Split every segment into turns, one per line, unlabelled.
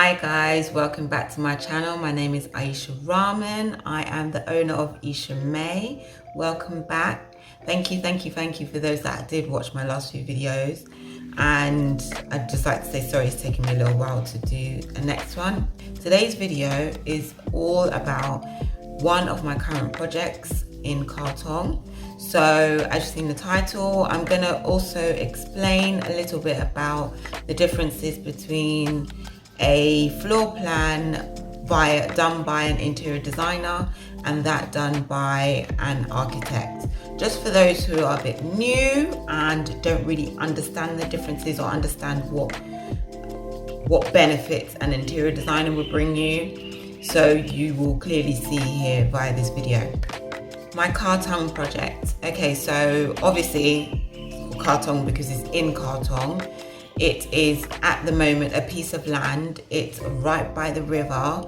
Hi guys, welcome back to my channel. My name is Aisha Rahman. I am the owner of Isha May. Welcome back. Thank you for those that did watch my last few videos. And I'd just like to say sorry, it's taking me a little while to do the next one. Today's video is all about one of my current projects in Kartong. So as you've seen the title, I'm gonna also explain a little bit about the differences between a floor plan done by an interior designer and that done by an architect. Just for those who are a bit new and don't really understand the differences or understand what benefits an interior designer will bring you, so you will clearly see here via this video. My Kartong project. Okay, so obviously Kartong because it's in Kartong. It is at the moment a piece of land. It's right by the river.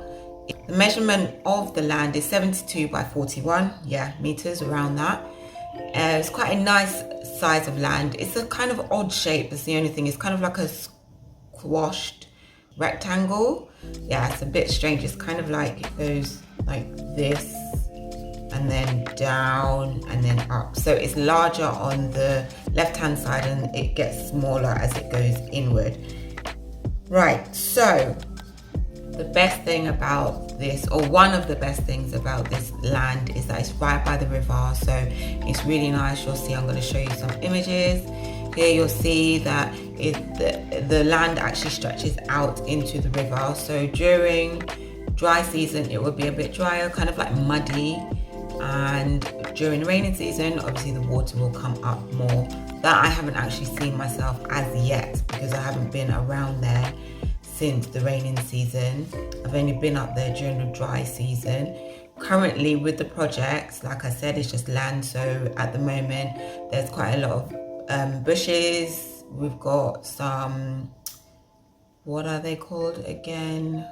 The measurement of the land is 72 by 41 meters, around that. It's quite a nice size of land. It's a kind of odd shape, that's the only thing. It's kind of like a squashed rectangle. Yeah, it's a bit strange. It's kind of like it goes like this and then down and then up. So it's larger on the left hand side and it gets smaller as it goes inward. Right, so the best thing about this, or one of the best things about this land, is that it's right by the river, so it's really nice. You'll see, I'm going to show you some images. Here you'll see that the land actually stretches out into the river, so during dry season it will be a bit drier, kind of like muddy, and during the rainy season obviously the water will come up more. That I haven't actually seen myself as yet because I haven't been around there since the raining season. I've only been up there during the dry season. Currently with the project, like I said, it's just land, so at the moment there's quite a lot of bushes. We've got some, what are they called again?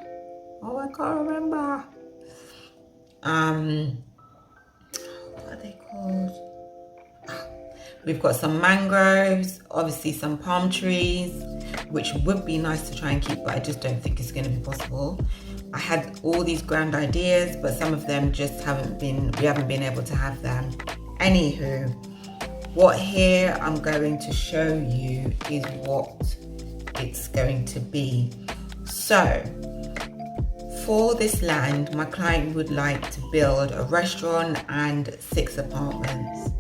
Oh, I can't remember. What are they called? We've got some mangroves, obviously some palm trees, which would be nice to try and keep, but I just don't think it's going to be possible. I had all these grand ideas, but some of them just we haven't been able to have them. Anywho, what here I'm going to show you is what it's going to be. So for this land, my client would like to build a restaurant and 6 apartments.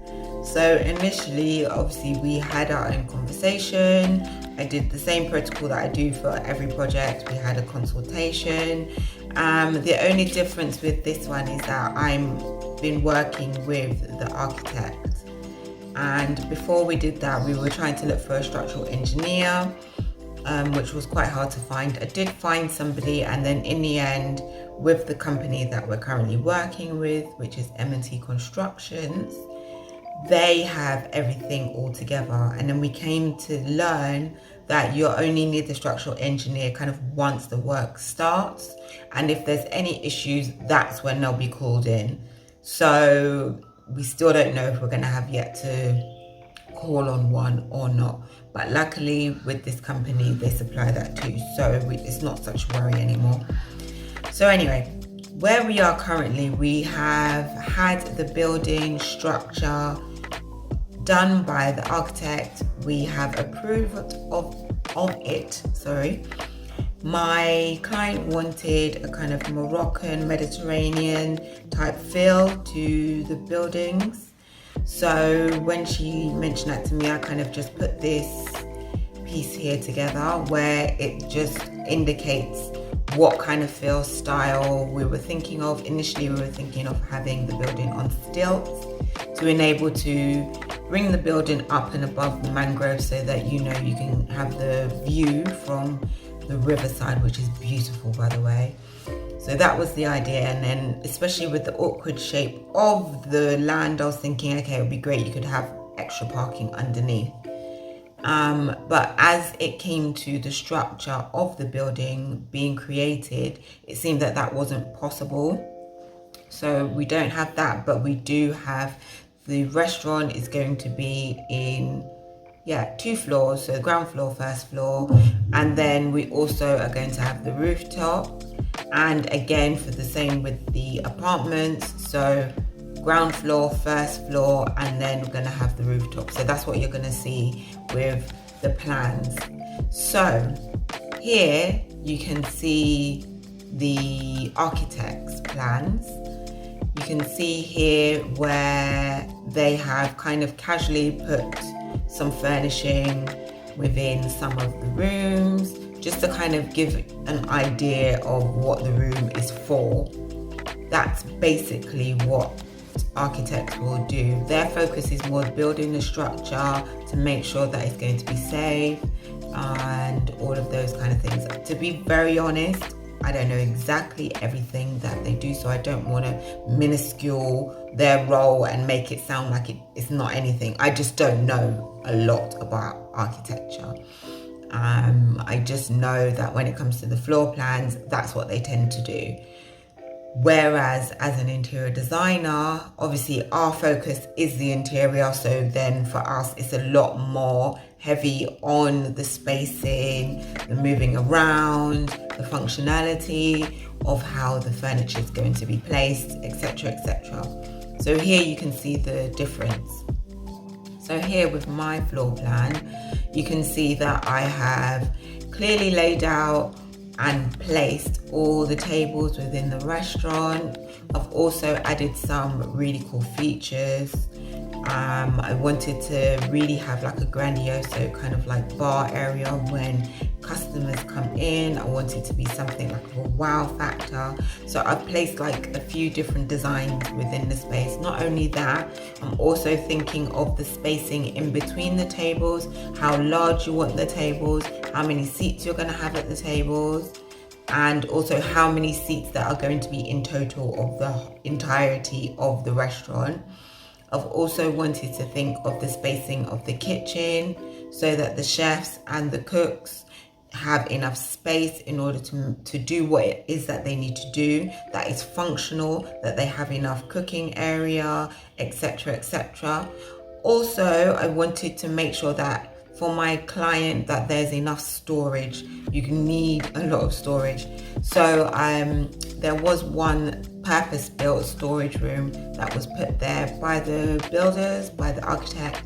So initially, obviously, we had our own conversation. I did the same protocol that I do for every project. We had a consultation. The only difference with this one is that I've been working with the architect. And before we did that, we were trying to look for a structural engineer, which was quite hard to find. I did find somebody, and then in the end, with the company that we're currently working with, which is M&T Constructions, they have everything all together. And then we came to learn that you only need the structural engineer kind of once the work starts, and if there's any issues, that's when they'll be called in. So we still don't know if we're going to have yet to call on one or not, but luckily with this company they supply that too, so it's not such a worry anymore. So anyway, where we are currently, we have had the building structure done by the architect. We have approved of it. My client wanted a kind of Moroccan Mediterranean type feel to the buildings. So when she mentioned that to me, I kind of just put this piece here together where it just indicates what kind of feel style we were thinking of. Initially, we were thinking of having the building on stilts to enable to bring the building up and above the mangrove so that you can have the view from the riverside, which is beautiful, by the way. So that was the idea. And then especially with the awkward shape of the land, I was thinking, okay, it would be great, you could have extra parking underneath. But as it came to the structure of the building being created, it seemed that that wasn't possible. So we don't have that, but we do have the restaurant is going to be in two floors, so ground floor, first floor, and then we also are going to have the rooftop. And again, for the same with the apartments, so ground floor, first floor, and then we're going to have the rooftop. So that's what you're going to see with the plans. So here you can see the architect's plans. You can see here where they have kind of casually put some furnishing within some of the rooms, just to kind of give an idea of what the room is for. That's basically what architects will do. Their focus is more building the structure to make sure that it's going to be safe and all of those kind of things. To be very honest, I don't know exactly everything that they do, so I don't want to minuscule their role and make it sound like it's not anything. I just don't know a lot about architecture. I just know that when it comes to the floor plans, that's what they tend to do. Whereas as an interior designer, obviously our focus is the interior, so then for us it's a lot more heavy on the spacing, the moving around, the functionality of how the furniture is going to be placed, etc, etc. So here you can see the difference. So here with my floor plan, you can see that I have clearly laid out and placed all the tables within the restaurant. I've also added some really cool features. I wanted to really have like a grandiose, so kind of like bar area when customers come in. I wanted to be something like a wow factor. So I've placed like a few different designs within the space. Not only that, I'm also thinking of the spacing in between the tables, how large you want the tables, how many seats you're going to have at the tables, and also how many seats that are going to be in total of the entirety of the restaurant. I've also wanted to think of the spacing of the kitchen so that the chefs and the cooks have enough space in order to do what it is that they need to do, that is functional, that they have enough cooking area, etc, etc. Also, I wanted to make sure that for my client that there's enough storage. You need a lot of storage. So there was one purpose-built storage room that was put there by the builders, by the architect,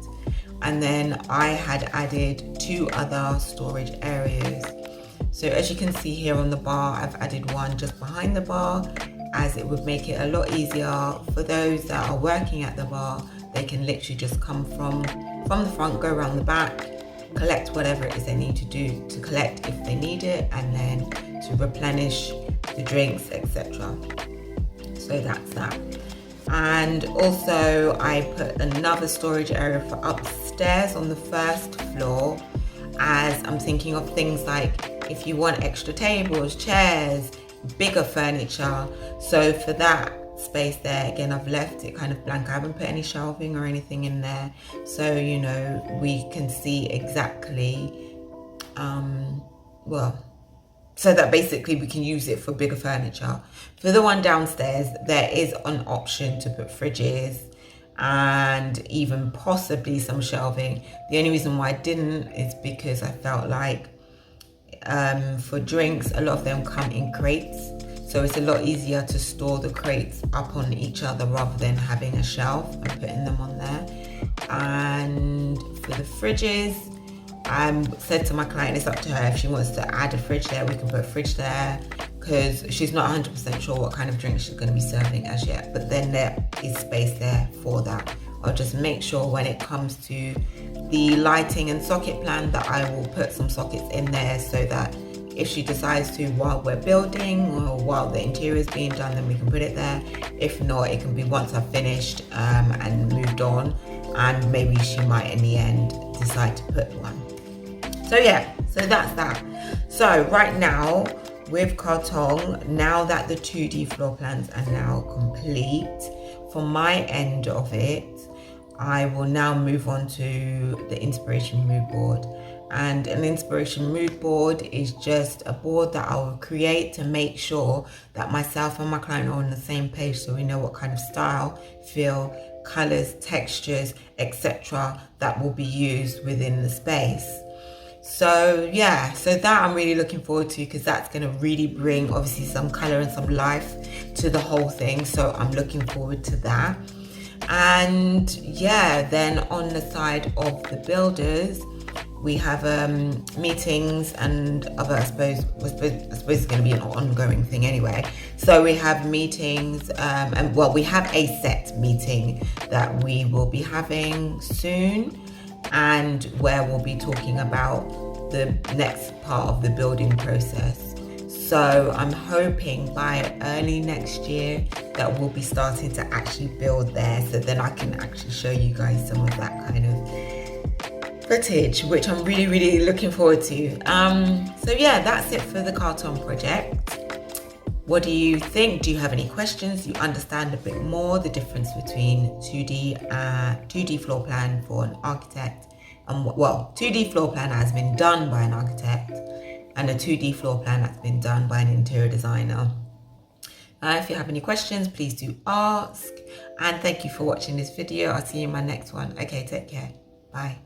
and then I had added 2 other storage areas. So as you can see here on the bar, I've added one just behind the bar, as it would make it a lot easier for those that are working at the bar. They can literally just come from the front, go around the back, collect whatever it is they need to do to collect if they need it, and then to replenish the drinks, etc. So that's that. And also I put another storage area for upstairs on the first floor, as I'm thinking of things like if you want extra tables, chairs, bigger furniture. So for that space there, again, I've left it kind of blank. I haven't put any shelving or anything in there, so you know, we can see exactly so that basically we can use it for bigger furniture. For the one downstairs, there is an option to put fridges and even possibly some shelving. The only reason why I didn't is because I felt like for drinks, a lot of them come in crates, so it's a lot easier to store the crates up on each other rather than having a shelf and putting them on there. And for the fridges, I said to my client it's up to her. If she wants to add a fridge there, we can put a fridge there, because she's not 100% sure what kind of drink she's going to be serving as yet, but then there is space there for that. I'll just make sure when it comes to the lighting and socket plan that I will put some sockets in there, so that if she decides to while we're building or while the interior is being done, then we can put it there. If not, it can be once I've finished and moved on, and maybe she might in the end decide to put one. So yeah, so that's that. So right now with Kartong, now that the 2D floor plans are now complete, for my end of it, I will now move on to the inspiration mood board. And an inspiration mood board is just a board that I will create to make sure that myself and my client are on the same page, so we know what kind of style, feel colors, textures, etc. that will be used within the space. So yeah, so that I'm really looking forward to, because that's going to really bring obviously some color and some life to the whole thing. So I'm looking forward to that. And yeah, then on the side of the builders, we have meetings and other, I suppose it's going to be an ongoing thing anyway. So we have meetings, and well, we have a set meeting that we will be having soon, and where we'll be talking about the next part of the building process. So I'm hoping by early next year that we'll be starting to actually build there, so then I can actually show you guys some of that kind of footage, which I'm really looking forward to. So yeah, that's it for the Kartong project. What do you think? Do you have any questions? Do you understand a bit more the difference between 2D floor plan for an architect, and well, 2D floor plan has been done by an architect, and a 2D floor plan that's been done by an interior designer? If you have any questions, please do ask. And thank you for watching this video. I'll see you in my next one. Okay, take care. Bye.